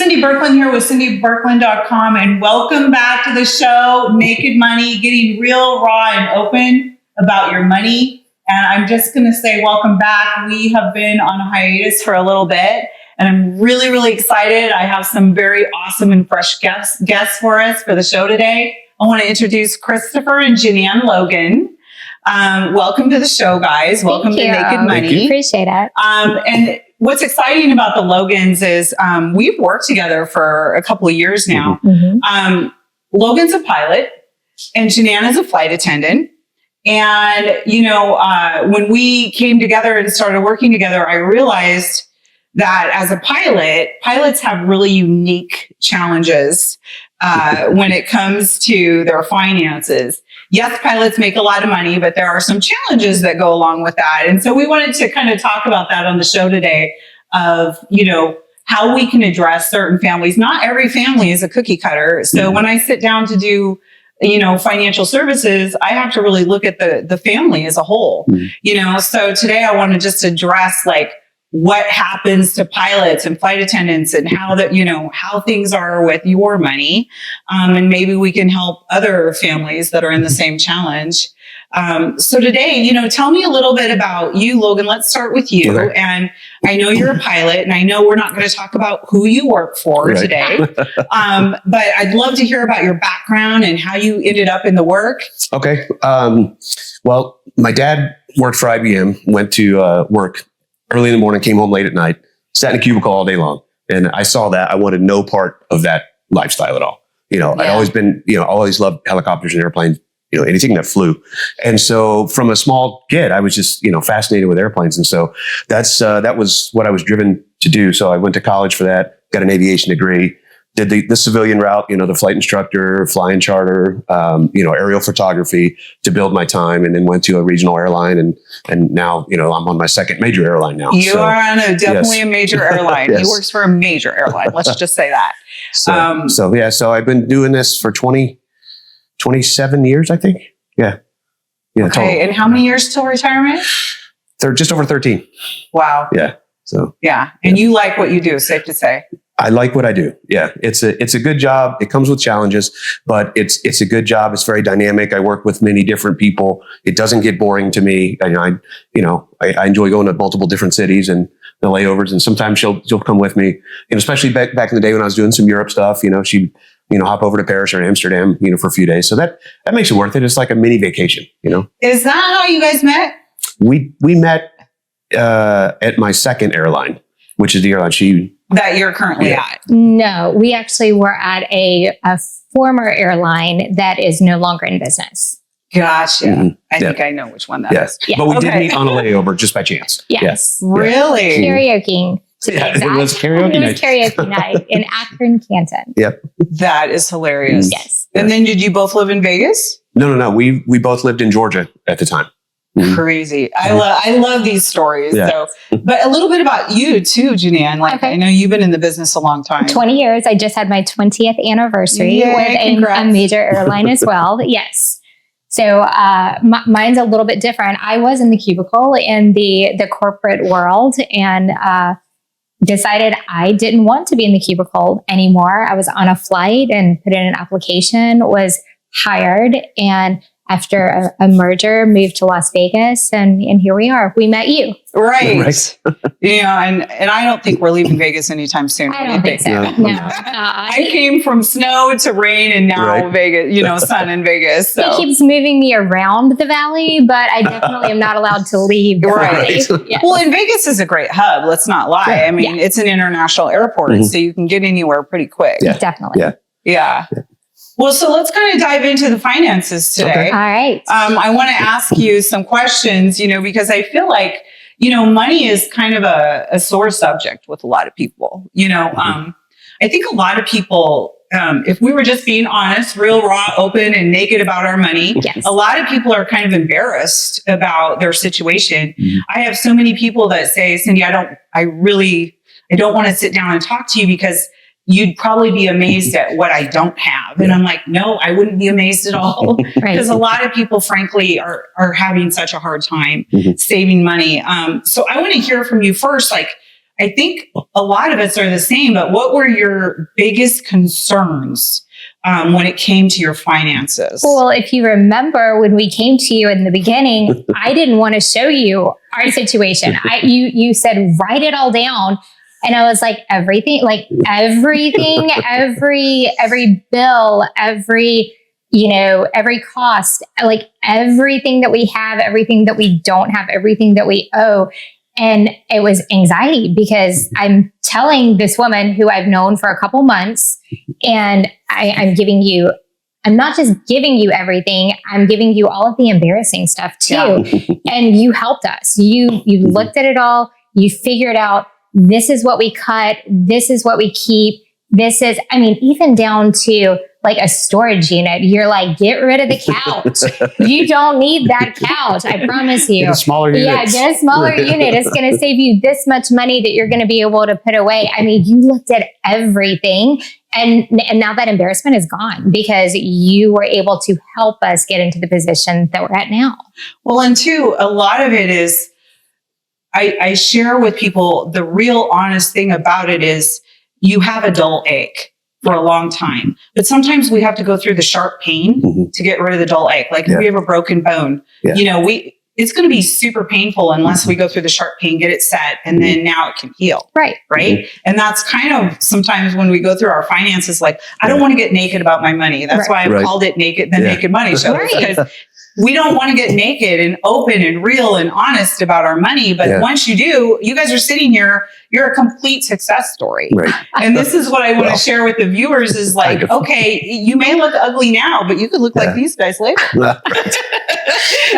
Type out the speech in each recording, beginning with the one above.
Cindy Birkeland here with cindybirkeland.com, and welcome back to the show, Naked Money, getting real, raw, and open about your money. And I'm just going to say welcome back. We have been on a hiatus for a little bit, and I'm really, really excited. I have some very awesome and fresh guests for us for the show today. I want to introduce Christopher and Jeananne Logan. Welcome to the show, guys. Welcome to Naked Money. Appreciate it. And what's exciting about the Logans is we've worked together for a couple of years now. Mm-hmm. Logan's a pilot and Jeananne is a flight attendant. And, when we came together and started working together, I realized that as a pilot, pilots have really unique challenges when it comes to their finances. Yes, pilots make a lot of money, but there are some challenges that go along with that. And so we wanted to kind of talk about that on the show today of, how we can address certain families. Not every family is a cookie cutter. So when I sit down to do, financial services, I have to really look at the family as a whole, So today I want to just address what happens to pilots and flight attendants and how things are with your money. And maybe we can help other families that are in the same challenge. So today, tell me a little bit about you, Logan. Let's start with you. Okay. And I know you're a pilot, and I know we're not going to talk about who you work for today. But I'd love to hear about your background and how you ended up in the work. Okay. Well, my dad worked for IBM, went to work early in the morning, came home late at night, sat in a cubicle all day long. And I saw that. I wanted no part of that lifestyle at all. I'd always been, always loved helicopters and airplanes, anything that flew. And so from a small kid, I was just, fascinated with airplanes. And so that was what I was driven to do. So I went to college for that, got an aviation degree, did the civilian route, the flight instructor, flying charter, aerial photography to build my time, and then went to a regional airline. And now, I'm on my second major airline now. You are on definitely a major airline. Yes. He works for a major airline. Let's just say that. So I've been doing this for 27 years, I think. Yeah. Okay. Total. And how many years till retirement? Just over 13. Wow. Yeah. So. Yeah. And you like what you do, safe to say. I like what I do. Yeah. It's a good job. It comes with challenges, but it's a good job. It's very dynamic. I work with many different people. It doesn't get boring to me. I enjoy going to multiple different cities and the layovers, and sometimes she'll come with me, especially back in the day when I was doing some Europe stuff, she'd, hop over to Paris or Amsterdam, for a few days. So that makes it worth it. It's like a mini vacation, Is that how you guys met? We met at my second airline, which is the airline that you're currently at. No, we actually were at a former airline that is no longer in business. Gotcha. Mm-hmm. I think I know which one that is. Yeah. But we did meet on a layover just by chance. Yes. Yeah. Really? Karaoke. It was karaoke night. It was karaoke night in Akron, Canton. Yep. That is hilarious. Yes. And then did you both live in Vegas? No. We both lived in Georgia at the time. Mm-hmm. Crazy. I love these stories. Yeah. So, but a little bit about you too, Jeananne. I know you've been in the business a long time. 20 years. I just had my 20th anniversary with a major airline as well. Yes. So mine's a little bit different. I was in the cubicle in the corporate world and decided I didn't want to be in the cubicle anymore. I was on a flight and put in an application, was hired, and after a merger, moved to Las Vegas, and here we are. We met you. Right. And I don't think we're leaving Vegas anytime soon. I don't think so. No. I came from snow to rain and now Vegas, sun in Vegas. So. He keeps moving me around the valley, but I definitely am not allowed to leave the valley. Yes. Well, and Vegas is a great hub. Let's not lie. Yeah. I mean, it's an international airport, so you can get anywhere pretty quick. Yeah. Definitely. Yeah. Well, so let's kind of dive into the finances today. Okay. All right. I want to ask you some questions, because I feel like, money is kind of a sore subject with a lot of people. I think a lot of people, if we were just being honest, real, raw, open, and naked about our money, a lot of people are kind of embarrassed about their situation. Mm-hmm. I have so many people that say, Cindy, I don't want to sit down and talk to you because you'd probably be amazed at what I don't have. And I'm like, no, I wouldn't be amazed at all. Because a lot of people, frankly, are having such a hard time saving money. So I want to hear from you first. I think a lot of us are the same, but what were your biggest concerns when it came to your finances? Well, if you remember when we came to you in the beginning, I didn't want to show you our situation. You said, write it all down. And I was like, everything, every bill, every cost, like everything that we have, everything that we don't have, everything that we owe. And it was anxiety because I'm telling this woman who I've known for a couple months, and I'm not just giving you everything, I'm giving you all of the embarrassing stuff too. Yeah. And you helped us. You looked at it all, you figured out, this is what we cut, this is what we keep. This is, even down to like a storage unit. You're like, get rid of the couch. You don't need that couch. I promise you. Get a smaller unit. Yeah, get a smaller unit. It's going to save you this much money that you're going to be able to put away. You looked at everything, and now that embarrassment is gone because you were able to help us get into the position that we're at now. Well, and two, a lot of it is, I share with people the real honest thing about it is, you have a dull ache for a long time, but sometimes we have to go through the sharp pain to get rid of the dull ache. Like if we have a broken bone, it's going to be super painful unless we go through the sharp pain, get it set, and then now it can heal. Right. And that's kind of sometimes when we go through our finances, like I don't want to get naked about my money. That's why I called it Naked Money Show. Because we don't want to get naked and open and real and honest about our money. But once you do, you guys are sitting here, you're a complete success story. Right. And this is what I want to share with the viewers is like, okay, you may look ugly now, but you could look like these guys later. That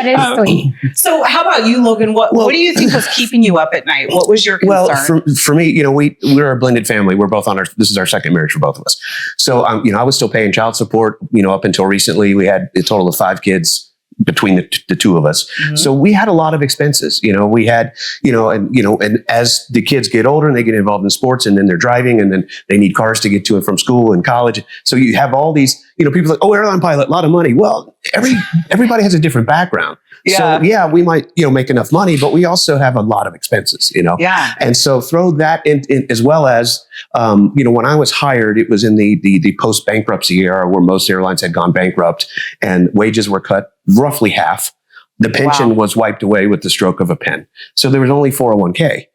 is sweet. So how about you, Logan? What do you think was keeping you up at night? What was your concern? Well, for me, we're a blended family. We're both this is our second marriage for both of us. So, I was still paying child support, up until recently. We had a total of 5 kids between the two of us. Mm-hmm. So we had a lot of expenses, we had, and as the kids get older and they get involved in sports and then they're driving and then they need cars to get to and from school and college. So you have all these, people like, oh, airline pilot, a lot of money. Well, everybody has a different background. Yeah. So we might, make enough money, but we also have a lot of expenses, Yeah. And so throw that in as well as, when I was hired, it was in the post-bankruptcy era where most airlines had gone bankrupt and wages were cut roughly half. The pension was wiped away with the stroke of a pen. So there was only 401k.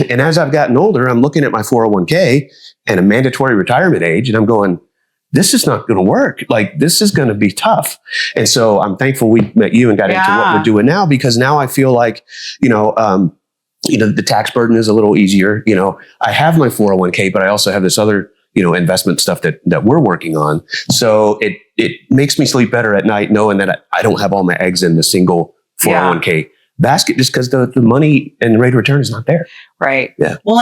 And as I've gotten older, I'm looking at my 401k and a mandatory retirement age, and I'm going, this is not going to work. Like, this is going to be tough. And so I'm thankful we met you and got into what we're doing now, because now I feel like, the tax burden is a little easier. I have my 401k, but I also have this other, investment stuff that we're working on. So it makes me sleep better at night knowing that I don't have all my eggs in the single 401k basket just because the money and the rate of return is not there. Right. Yeah. Well,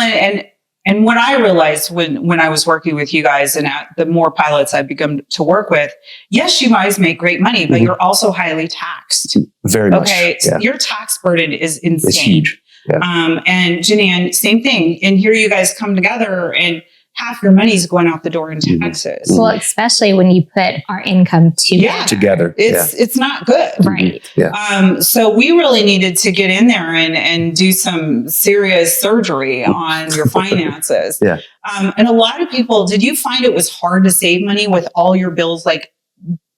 and what I realized when I was working with you guys and the more pilots I've begun to work with, yes, you guys make great money, but you're also highly taxed. Very much. Okay. So your tax burden is insane. It's huge. Yeah. And Janann, same thing. And here you guys come together and half your money's going out the door in taxes. Well, especially when you put our income together. It's not good. Right. Yeah. So we really needed to get in there and do some serious surgery on your finances. Yeah. And a lot of people, did you find it was hard to save money with all your bills? Like,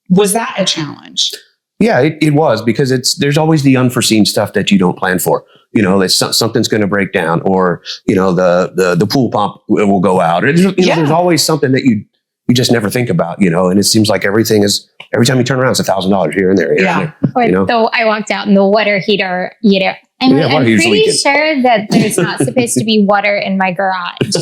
was that a challenge? Yeah, it was, because there's always the unforeseen stuff that you don't plan for. Something's going to break down, or the pool pump will go out. There's always something that you just never think about. And it seems like every time you turn around, it's $1,000 here and there. So I walked out and the water heater, I'm pretty sure that there's not supposed to be water in my garage. What is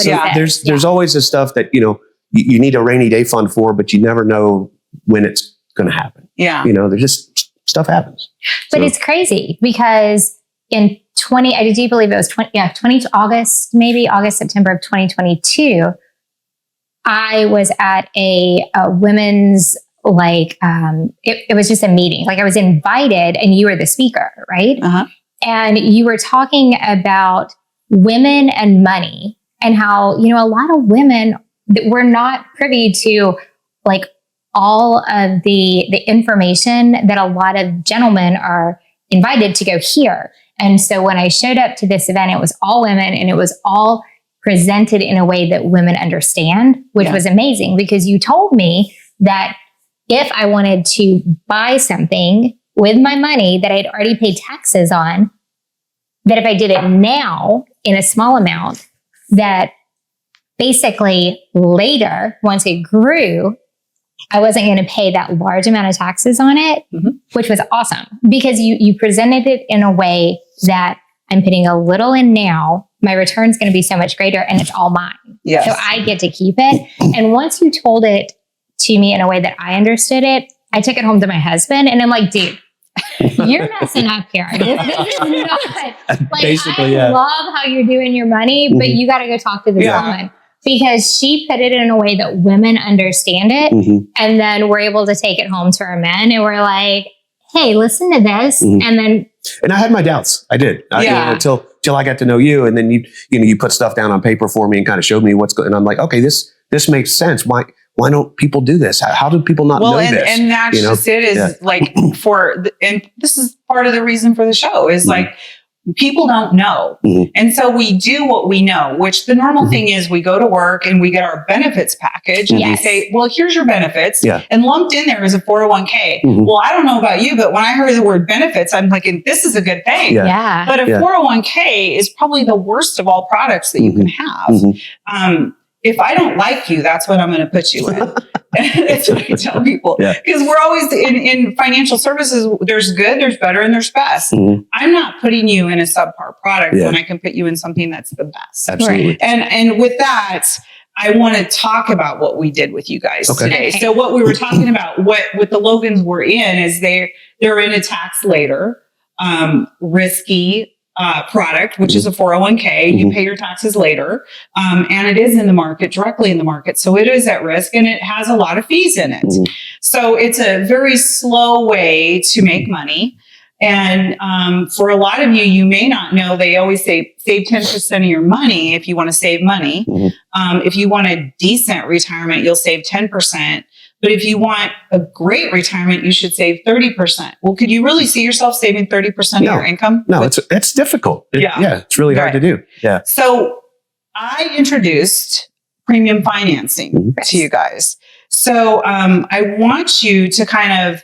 that? There's always the stuff that you need a rainy day fund for, but you never know when it's going to happen. Yeah. There's just stuff happens. But it's crazy because in I do believe it was August, September of 2022, I was at a women's, it was just a meeting. Like, I was invited and you were the speaker, right? Uh-huh. And you were talking about women and money and how, a lot of women were not privy to all of the information that a lot of gentlemen are invited to go hear. And so when I showed up to this event, it was all women and it was all presented in a way that women understand, which was amazing because you told me that if I wanted to buy something with my money that I'd already paid taxes on, that if I did it now in a small amount, that basically later, once it grew, I wasn't going to pay that large amount of taxes on it, which was awesome because you presented it in a way that I'm putting a little in now, my return's going to be so much greater and it's all mine. Yes. So I get to keep it. And once you told it to me in a way that I understood it, I took it home to my husband and I'm like, dude, you're messing up here. This is not like, Basically, I love how you're doing your money, but you got to go talk to this woman because she put it in a way that women understand it. And then we're able to take it home to our men and we're like, hey, listen to this. And I had my doubts. I did. Until I got to know you. And then you put stuff down on paper for me and kind of showed me what's going on. And I'm like, okay, this makes sense. Why don't people do this? How do people not know this? And that's just it is like and this is part of the reason for the show is like people don't know. And so we do what we know, which the normal thing is we go to work and we get our benefits package and we say, well, here's your benefits. And lumped in there is a 401k. Well, I don't know about you, but when I heard the word benefits, I'm like, this is a good thing. But a 401k is probably the worst of all products that you can have. If I don't like you, that's what I'm going to put you in. That's what I tell people. Because we're always in financial services, there's good, there's better, and there's best. I'm not putting you in a subpar product when I can put you in something that's the best. Absolutely. And with that, I want to talk about what we did with you guys today. So what we were talking about, what the Logans were in is they're in a tax later, risky product, which is a 401k. You pay your taxes later. And it is in the market, directly in the market. So it is at risk and it has a lot of fees in it. So it's a very slow way to make money. And for a lot of you, you may not know, they always say save 10% of your money if you want to save money. If you want a decent retirement, you'll save 10%. But if you want a great retirement, you should save 30%. Well, could you really see yourself saving 30% of your income? No, it's difficult. It's really hard to do. So I introduced premium financing to you guys. So I want you to kind of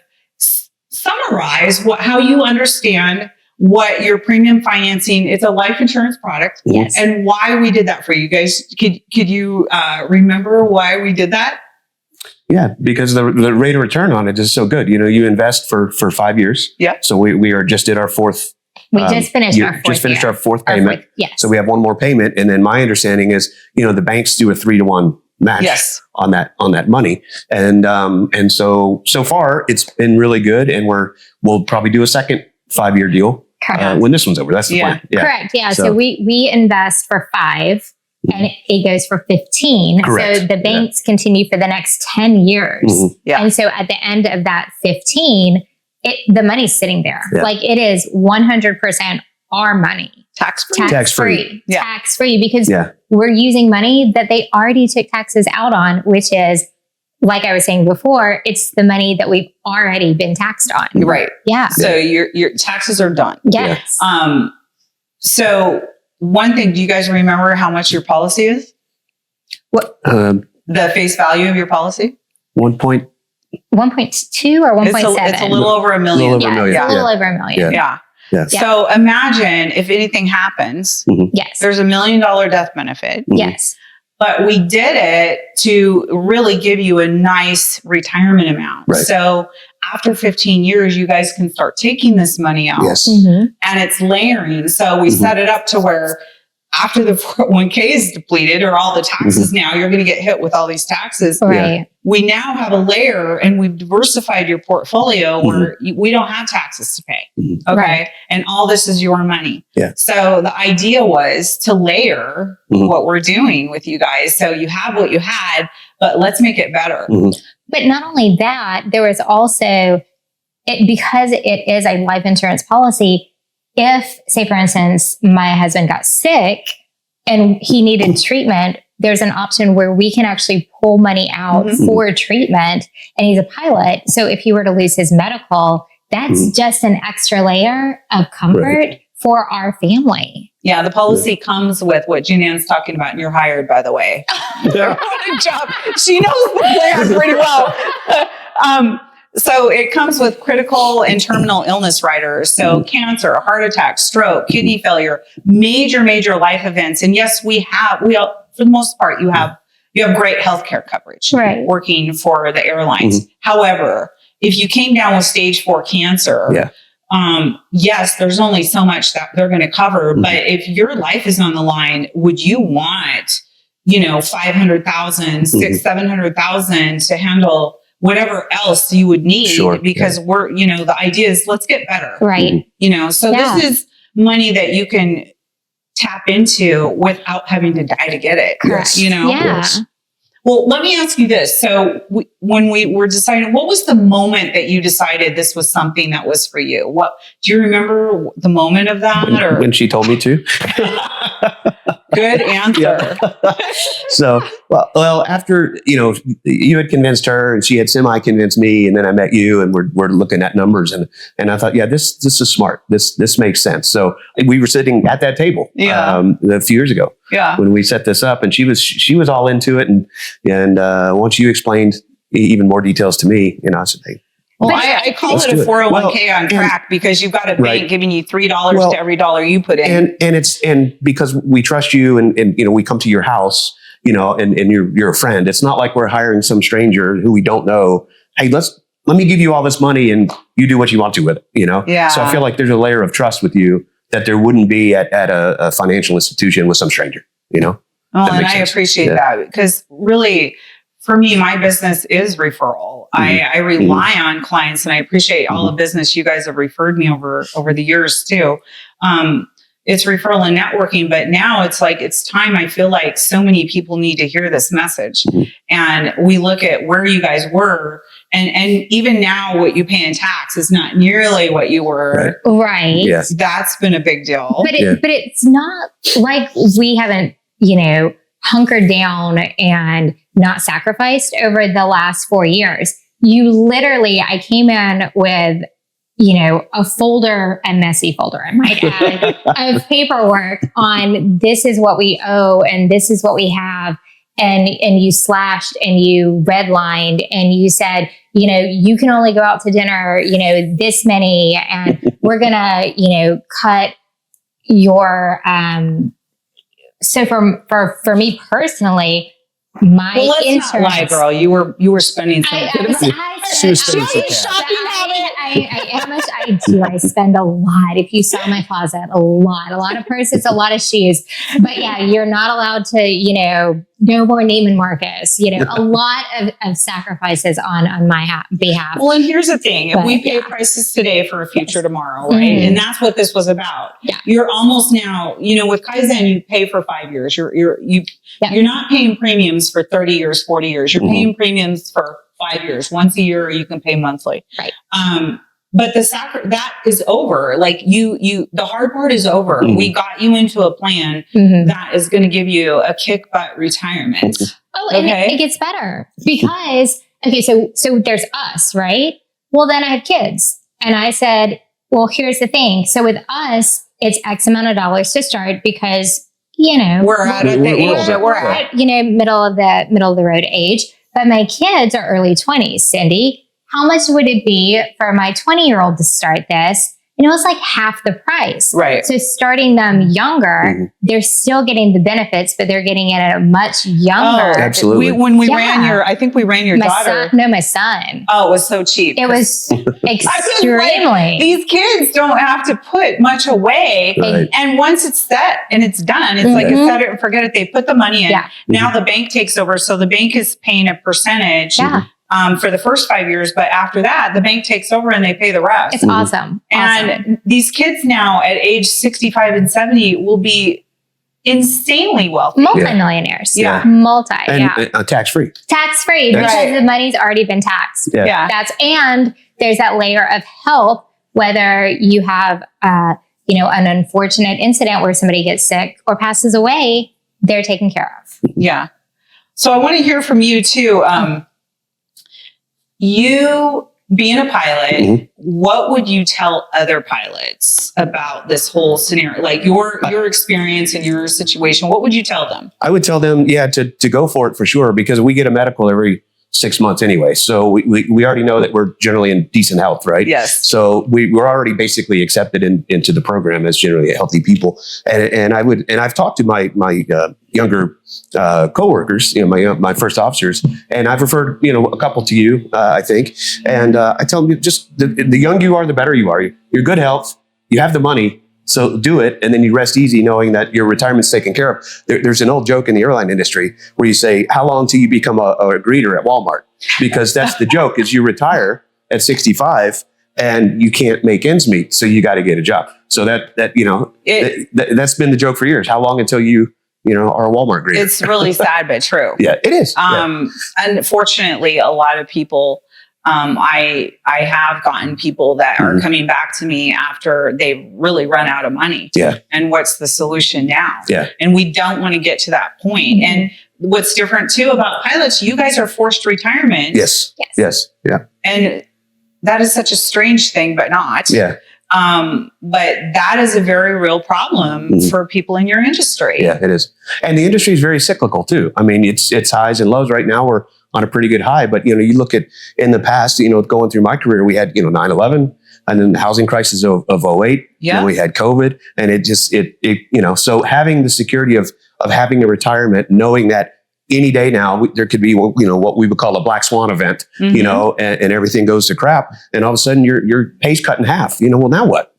summarize how you understand what your premium financing, it's a life insurance product, and why we did that for you guys. Could you remember why we did that? Yeah, because the rate of return on it is so good. You invest for 5 years. So we just did our fourth. We just finished our fourth. Just finished our fourth payment. So we have one more payment, and then my understanding is, the banks do a 3-to-1 match on that money, and so far it's been really good, and we'll probably do a second 5-year deal when this one's over. That's the plan. Correct. Yeah. So we invest for 5. And it goes for 15. Correct. So the banks continue for the next 10 years. And so at the end of that 15, the money's sitting there. Like it is 100% our money. Tax-free. Tax-free. Tax-free because we're using money that they already took taxes out on, which is, like I was saying before, it's the money that we've already been taxed on. Right. So your taxes are done. Yes. So one thing, do you guys remember how much your policy is? What the face value of your policy? 1.2 or 1.7? It's a little over $1 million. It's a little over $1 million. Yeah. So imagine if anything happens, there's $1 million death benefit. Yes. But we did it to really give you a nice retirement amount. Right. So after 15 years, you guys can start taking this money out. And it's layering. So we set it up to where after the 401k is depleted or all the taxes now, you're going to get hit with all these taxes. Right. We now have a layer and we've diversified your portfolio where we don't have taxes to pay. Okay. Right. And all this is your money. So the idea was to layer what we're doing with you guys. So you have what you had, but let's make it better. But not only that, there was also, because it is a life insurance policy, if, say, for instance, my husband got sick and he needed treatment, there's an option where we can actually pull money out for treatment. And he's a pilot. So if he were to lose his medical, that's just an extra layer of comfort for our family. Yeah, the policy comes with what Jeananne's talking about, and you're hired, by the way. What a job. She knows the plan pretty well. So it comes with critical and terminal illness riders. So cancer, heart attack, stroke, kidney failure, major life events. And yes, for the most part, you have great healthcare coverage working for the airlines. However, if you came down with stage 4 cancer, yes, there's only so much that they're going to cover. But if your life is on the line, would you want, $500,000, $700,000 to handle whatever else you would need? Because we're, the idea is let's get better. Right. So this is money that you can tap into without having to die to get it. Correct. Well, let me ask you this. So when we were deciding, what was the moment that you decided this was something that was for you? Do you remember the moment of that? When she told me to. Good answer. So, well, after, you had convinced her and she had semi-convinced me, and then I met you and we're looking at numbers and I thought, this is smart. This makes sense. So we were sitting at that table a few years ago when we set this up, and she was all into it. And once you explained even more details to me, I said, hey, well, I call it a 401k on track because you've got a bank giving you $3 to every dollar you put in. And because we trust you and we come to your house, and you're a friend. It's not like we're hiring some stranger who we don't know. Hey, let me give you all this money and you do what you want to with it, Yeah. So I feel like there's a layer of trust with you that there wouldn't be at a financial institution with some stranger, Oh, and I appreciate that, because really, for me, my business is referral. I rely on clients, and I appreciate all the business you guys have referred me over the years too. It's referral and networking, but now it's time. I feel like so many people need to hear this message. And we look at where you guys were, and even now what you pay in tax is not nearly what you were. Right. Yes. That's been a big deal. But it's not like we haven't, hunkered down and not sacrificed over the last 4 years. I came in with, a messy folder, I might add, of paperwork on this is what we owe and this is what we have. And you slashed and you redlined and you said, you can only go out to dinner, this many, and we're going to, cut your, so for me personally, my let's not lie, girl. You were spending some good amount. She was spending some cash. I spend a lot. If you saw my closet, a lot of purses, a lot of shoes. But yeah, you're not allowed to, no more Neiman Marcus, a lot of sacrifices on my behalf. Well, and here's the thing. If we pay prices today for a future tomorrow, right? And that's what this was about. Yeah. You're almost now, with Kaizen, you pay for 5 years. You're not paying premiums for 30 years, 40 years. You're paying premiums for 5 years. Once a year, you can pay monthly. Right. But that is over. Like the hard part is over. We got you into a plan that is going to give you a kick butt retirement. Oh, and it gets better because, so there's us, right? Well, then I have kids. And I said, well, here's the thing. So with us, it's X amount of dollars to start because, we're at the age that we're at. Middle of the road age. But my kids are early 20s, Cindy. How much would it be for my 20-year-old to start this? And it was like half the price. Right. So starting them younger, they're still getting the benefits, but they're getting it at a much younger. Oh, absolutely. I think we ran your daughter. My son. Oh, it was so cheap. It was extremely. These kids don't have to put much away. Right. And once it's set and it's done, it's like a set it and forget it. They put the money in. Yeah. Now the bank takes over. So the bank is paying a percentage. For the first 5 years, but after that, the bank takes over and they pay the rest. It's awesome. And these kids now at age 65 and 70 will be insanely wealthy. Multi-millionaires. Yeah. Tax-free. Tax-free because the money's already been taxed. Yeah. And there's that layer of health, whether you have, an unfortunate incident where somebody gets sick or passes away, they're taken care of. Yeah. So I want to hear from you too. You being a pilot, what would you tell other pilots about this whole scenario? Like your experience and your situation, what would you tell them? I would tell them, to go for it for sure, because we get a medical every 6 months anyway. So we already know that we're generally in decent health, right? Yes. So we're already basically accepted into the program as generally healthy people. And I've talked to my younger coworkers, my first officers, and I've referred, a couple to you, I think. And I tell them, just the younger you are, the better you are. You're good health, you have the money. So do it, and then you rest easy knowing that your retirement's taken care of. There's an old joke in the airline industry where you say, how long till you become a greeter at Walmart? Because that's the joke, is you retire at 65 and you can't make ends meet, so you got to get a job. So that's been the joke for years. How long until you are a Walmart greeter? It's really sad, but true. Yeah, it is. Unfortunately, a lot of people, I have gotten people that are coming back to me after they've really run out of money. Yeah. And what's the solution now? Yeah. And we don't want to get to that point. And what's different too about pilots, you guys are forced retirement. Yes. Yeah. And that is such a strange thing, but not. Yeah. But that is a very real problem for people in your industry. Yeah, it is. And the industry is very cyclical too. I mean, it's highs and lows. Right now we're on a pretty good high, but you look at in the past, going through my career, we had 9/11 and then the housing crisis of 08. Yeah. We had COVID, and it so having the security of having a retirement, knowing that any day now there could be what we would call a black swan event, and everything goes to crap, and all of a sudden your pay's cut in half. Well, now what?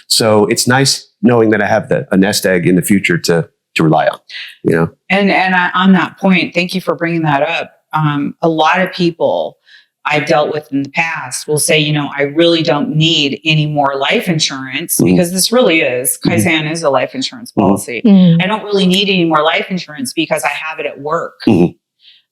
So it's nice knowing that I have a nest egg in the future to rely on. And on that point, thank you for bringing that up. A lot of people I've dealt with in the past will say, I really don't need any more life insurance because this really is, Kaizen is a life insurance policy. I don't really need any more life insurance because I have it at work.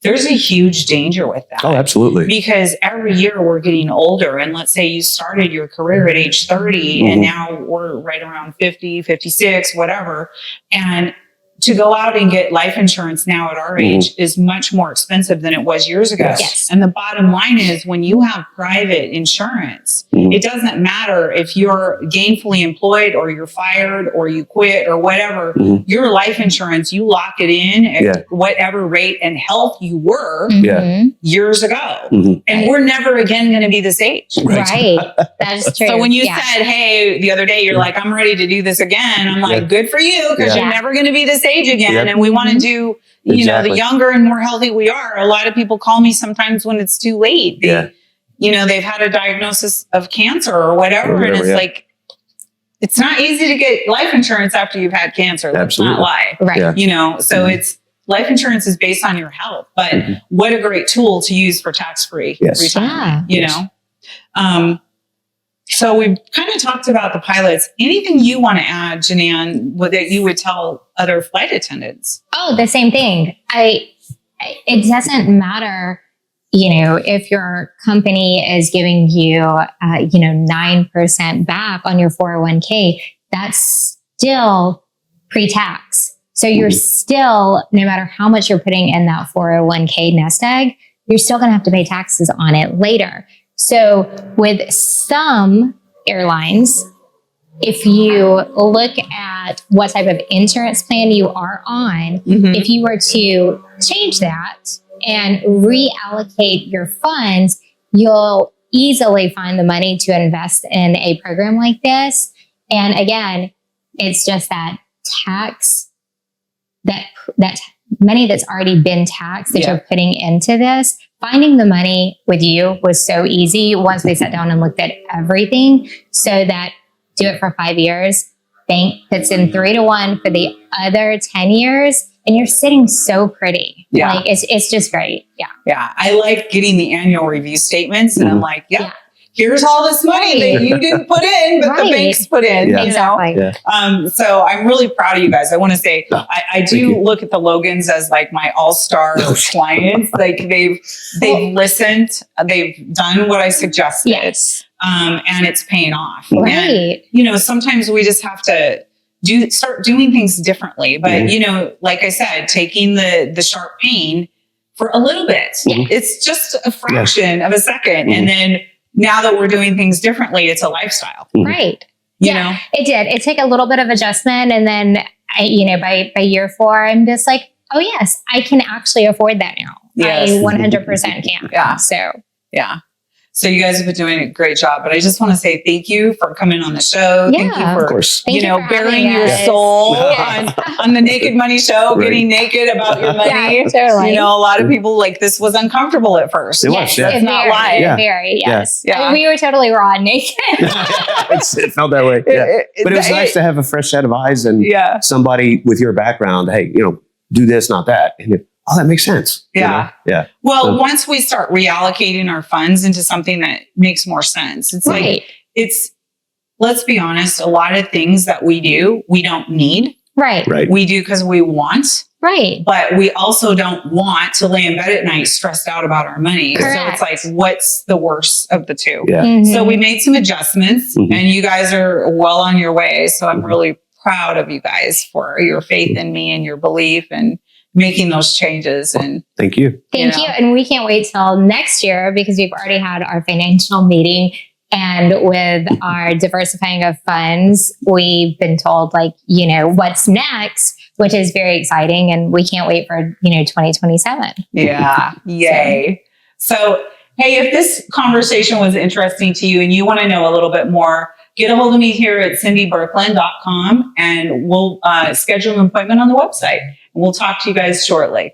There's a huge danger with that. Oh, absolutely. Because every year we're getting older. And let's say you started your career at age 30 and now we're right around 50, 56, whatever. And to go out and get life insurance now at our age is much more expensive than it was years ago. Yes. And the bottom line is when you have private insurance, it doesn't matter if you're gainfully employed or you're fired or you quit or whatever, your life insurance, you lock it in at whatever rate and health you were years ago. And we're never again going to be this age. Right. That is true. So when you said, hey, the other day, you're like, I'm ready to do this again. I'm like, good for you, because you're never going to be this age again. And we want to do, the younger and more healthy we are. A lot of people call me sometimes when it's too late. They've had a diagnosis of cancer or whatever. And it's like, it's not easy to get life insurance after you've had cancer. Let's not lie. Right. So it's, life insurance is based on your health, but what a great tool to use for tax-free retirement, So we've kind of talked about the pilots. Anything you want to add, Janan, that you would tell other flight attendants? Oh, the same thing. It doesn't matter, if your company is giving you, 9% back on your 401k, that's still pre-tax. So you're still, no matter how much you're putting in that 401k nest egg, you're still going to have to pay taxes on it later. So with some airlines, if you look at what type of insurance plan you are on, if you were to change that and reallocate your funds, you'll easily find the money to invest in a program like this. And again, it's just that tax, that money that's already been taxed that you're putting into this. Finding the money with you was so easy once we sat down and looked at everything. So that do it for 5 years, bank puts in 3 to 1 for the other 10 years, and you're sitting so pretty. Like it's just great. Yeah. I like getting the annual review statements, and I'm like, here's all this money that you didn't put in, but the banks put in, Exactly. So I'm really proud of you guys. I want to say, I do look at the Logans as like my all-star clients. Like they've listened, they've done what I suggested. And it's paying off. Right. And, sometimes we just have to start doing things differently. But, like I said, taking the sharp pain for a little bit, it's just a fraction of a second. And then now that we're doing things differently, it's a lifestyle. Right. You know? It did. It took a little bit of adjustment. And then, by year 4, I'm just like, oh, yes, I can actually afford that now. Yes. I 100% can. Yeah. So, yeah. So you guys have been doing a great job, but I just want to say thank you for coming on the show. Thank you Yeah. for, Of course. Thank you for bearing having your us. soul Yes. on the Naked Money Show, Right. getting naked about your money. yeah, totally. You know, a lot of people like this was uncomfortable at first. It was, Yes, yeah. Let's not very, lie. Yeah. very, yes. Yeah. I mean, we were totally raw and naked. It felt that way. Yeah. But it was nice to have a fresh set of eyes and Yeah. somebody with your background. Hey, do this, not that. And that makes sense. Yeah. Yeah. Well, So- once we start reallocating our funds into something that makes more sense, it's Right. like, let's be honest, a lot of things that we do, we don't need. Right. Right. We do because we want, Right. but we also don't want to lay in bed at night stressed out about our money. Correct. So it's like, what's the worst of the two? Yeah. Mhm. So we made some adjustments Mhm. and you guys are well on your way. So I'm really proud of you guys for your faith in me and your belief and making those changes. And Thank you. Thank you you. know. And we can't wait till next year because we've already had our financial meeting. And with our diversifying of funds, we've been told what's next, which is very exciting. And we can't wait for, 2027. yeah, yay. So, hey, if this conversation was interesting to you and you want to know a little bit more, get a hold of me here at cindyberkland.com and we'll schedule an appointment on the website. And we'll talk to you guys shortly.